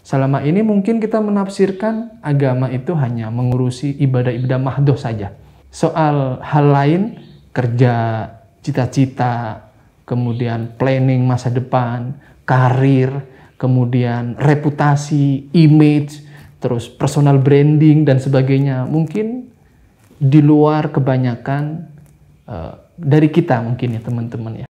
Selama ini mungkin kita menafsirkan agama itu hanya mengurusi ibadah-ibadah mahdoh saja. Soal hal lain, kerja, cita-cita, kemudian planning masa depan, karir, kemudian reputasi, image, terus personal branding dan sebagainya. Mungkin di luar kebanyakan dari kita mungkin ya teman-teman ya.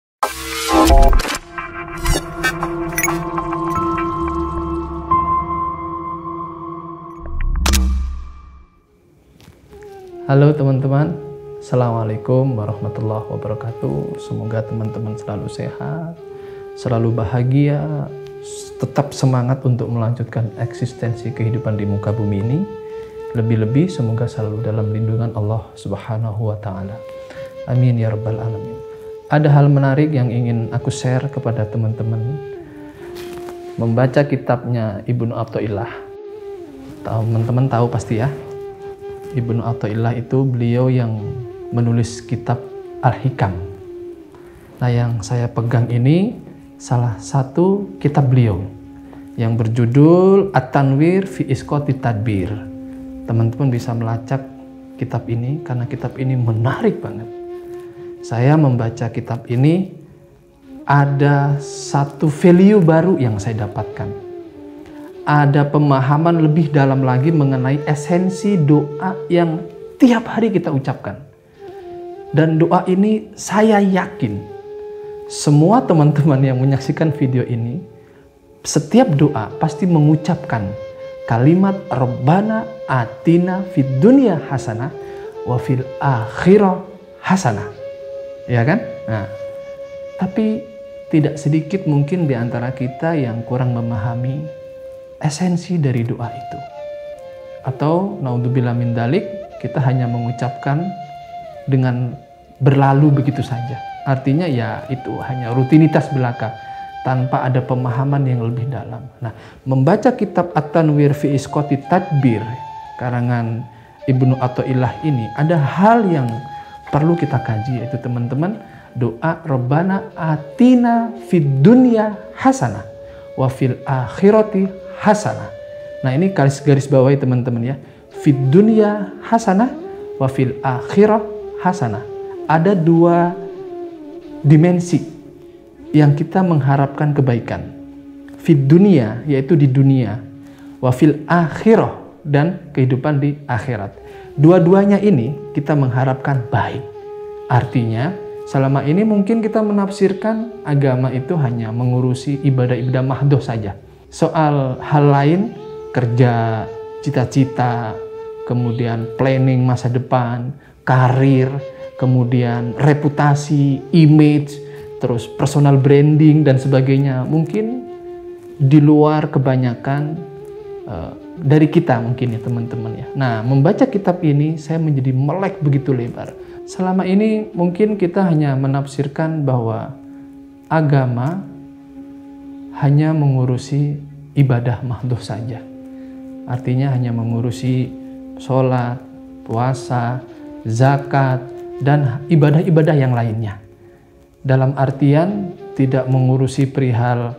Halo teman-teman, Assalamualaikum warahmatullahi wabarakatuh. Semoga teman-teman selalu sehat, selalu bahagia, tetap semangat untuk melanjutkan eksistensi kehidupan di muka bumi ini. Lebih-lebih semoga selalu dalam lindungan Allah Subhanahu wa Ta'ala. Amin ya Rabbal Alamin. Ada hal menarik yang ingin aku share kepada teman-teman. Membaca kitabnya Ibnu Athaillah. Teman-teman tahu pasti ya. Ibnu Athaillah itu beliau yang menulis kitab Al-Hikam. Nah, yang saya pegang ini salah satu kitab beliau yang berjudul At-Tanwir fi Isqati Tadbir. Teman-teman bisa melacak kitab ini karena kitab ini menarik banget. Saya membaca kitab ini ada satu value baru yang saya dapatkan. Ada pemahaman lebih dalam lagi mengenai esensi doa yang tiap hari kita ucapkan. Dan doa ini saya yakin semua teman-teman yang menyaksikan video ini, setiap doa pasti mengucapkan kalimat Rabbana atina fid dunya hasanah wa fil akhirah hasanah. Ya kan? Nah, tapi tidak sedikit mungkin di antara kita yang kurang memahami esensi dari doa itu. Atau naudzubillah min dalik, kita hanya mengucapkan dengan berlalu begitu saja. Artinya ya itu hanya rutinitas belaka tanpa ada pemahaman yang lebih dalam. Nah, membaca kitab At-Tanwir fi Isqati Tadbir karangan Ibnu Athaillah ini ada hal yang perlu kita kaji, yaitu teman-teman doa Rabbana atina fid dunya hasanah wa fil akhirati hasanah. Nah, ini garis bawahi teman-teman ya. Fid dunya hasanah wa fil akhirah hasanah. Ada dua dimensi yang kita mengharapkan kebaikan. Fid dunya yaitu di dunia, wa fil akhirah dan kehidupan di akhirat. Dua-duanya ini kita mengharapkan baik. Artinya selama ini mungkin kita menafsirkan agama itu hanya mengurusi ibadah-ibadah mahdoh saja. Soal hal lain, kerja, cita-cita, kemudian planning masa depan, karir, kemudian reputasi, image, terus personal branding dan sebagainya. Mungkin di luar kebanyakan dari kita mungkin ya teman-teman ya. Nah, membaca kitab ini saya menjadi melek begitu lebar. Selama ini mungkin kita hanya menafsirkan bahwa agama hanya mengurusi ibadah mahdoh saja. Artinya hanya mengurusi sholat, puasa, zakat, dan ibadah-ibadah yang lainnya. Dalam artian tidak mengurusi perihal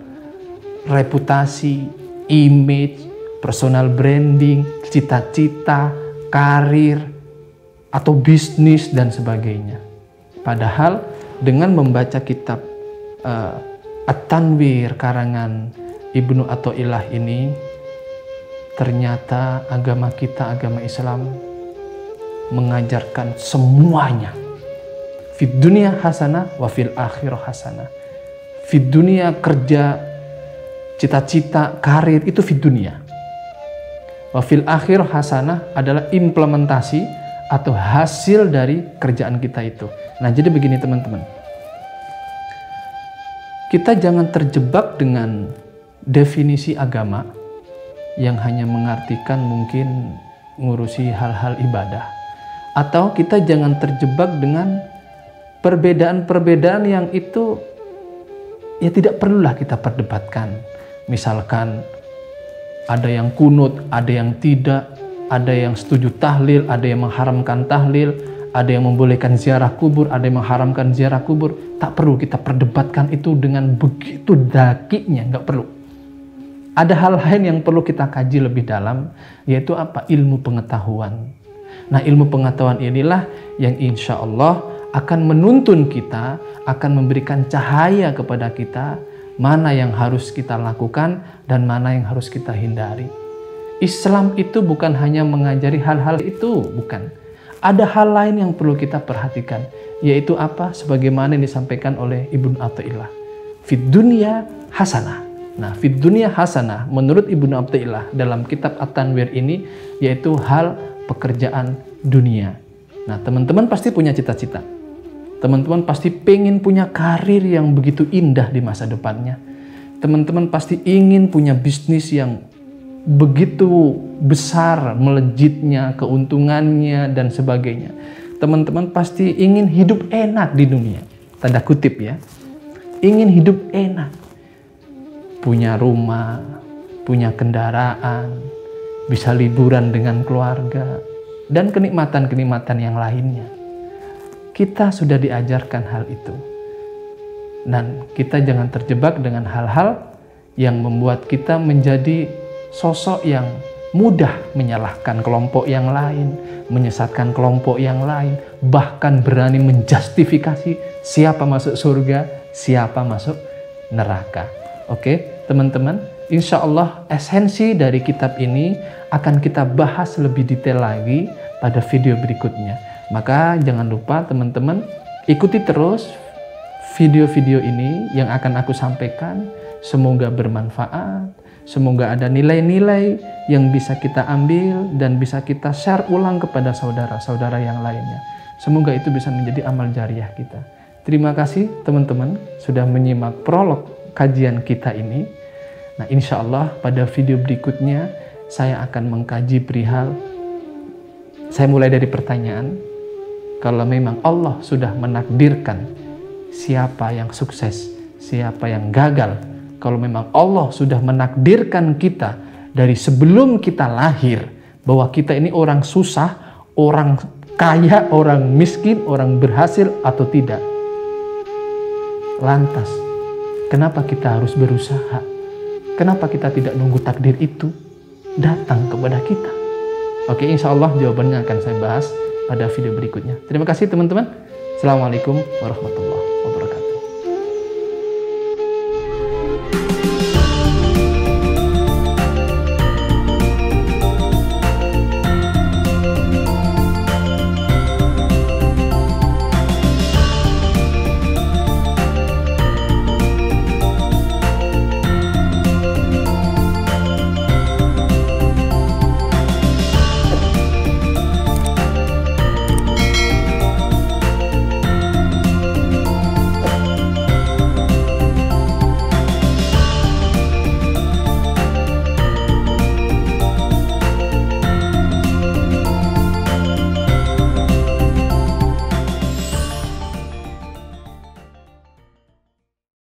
reputasi, image, personal branding, cita-cita, karir, atau bisnis dan sebagainya. Padahal dengan membaca kitab At-Tanwir karangan Ibnu Athaillah ini, ternyata agama kita, agama Islam mengajarkan semuanya. Fid dunya hasanah wa fil akhirah hasanah. Fid dunya kerja, cita-cita, karir itu fid dunya. Wa fil akhirah hasanah adalah implementasi atau hasil dari kerjaan kita itu. Nah, jadi begini teman-teman. Kita jangan terjebak dengan definisi agama yang hanya mengartikan mungkin ngurusi hal-hal ibadah. Atau kita jangan terjebak dengan perbedaan-perbedaan yang itu ya tidak perlulah kita perdebatkan. Misalkan ada yang kunut, ada yang tidak, ada yang setuju tahlil, ada yang mengharamkan tahlil, ada yang membolehkan ziarah kubur, ada yang mengharamkan ziarah kubur. Tak perlu kita perdebatkan itu dengan begitu dakinya, nggak perlu. Ada hal lain yang perlu kita kaji lebih dalam, yaitu apa? Ilmu pengetahuan. Nah, ilmu pengetahuan inilah yang insya Allah akan menuntun kita, akan memberikan cahaya kepada kita, mana yang harus kita lakukan dan mana yang harus kita hindari. Islam itu bukan hanya mengajari hal-hal itu, bukan. Ada hal lain yang perlu kita perhatikan, yaitu apa? Sebagaimana yang disampaikan oleh Ibnu Athaillah. Fid dunya hasanah. Nah, fid dunya hasanah menurut Ibnu Athaillah dalam kitab At-Tanwir ini yaitu hal pekerjaan dunia. Nah, teman-teman pasti punya cita-cita. Teman-teman pasti pengen punya karir yang begitu indah di masa depannya. Teman-teman pasti ingin punya bisnis yang begitu besar melejitnya, keuntungannya dan sebagainya. Teman-teman pasti ingin hidup enak di dunia. Tanda kutip ya. Ingin hidup enak. Punya rumah, punya kendaraan, bisa liburan dengan keluarga, dan kenikmatan-kenikmatan yang lainnya. Kita sudah diajarkan hal itu. Dan kita jangan terjebak dengan hal-hal yang membuat kita menjadi sosok yang mudah menyalahkan kelompok yang lain, menyesatkan kelompok yang lain, bahkan berani menjustifikasi siapa masuk surga, siapa masuk neraka. Oke, teman-teman, insya Allah esensi dari kitab ini akan kita bahas lebih detail lagi pada video berikutnya. Maka jangan lupa teman-teman ikuti terus video-video ini yang akan aku sampaikan. Semoga bermanfaat, semoga ada nilai-nilai yang bisa kita ambil dan bisa kita share ulang kepada saudara-saudara yang lainnya. Semoga itu bisa menjadi amal jariah kita. Terima kasih teman-teman sudah menyimak prolog kajian kita ini. Nah, insya Allah pada video berikutnya saya akan mengkaji perihal, saya mulai dari pertanyaan, kalau memang Allah sudah menakdirkan siapa yang sukses, siapa yang gagal, kalau memang Allah sudah menakdirkan kita dari sebelum kita lahir, bahwa kita ini orang susah, orang kaya, orang miskin, orang berhasil atau tidak, lantas kenapa kita harus berusaha? Kenapa kita tidak nunggu takdir itu datang kepada kita? Oke, insya Allah jawabannya akan saya bahas pada video berikutnya. Terima kasih teman-teman. Assalamualaikum warahmatullahi wabarakatuh.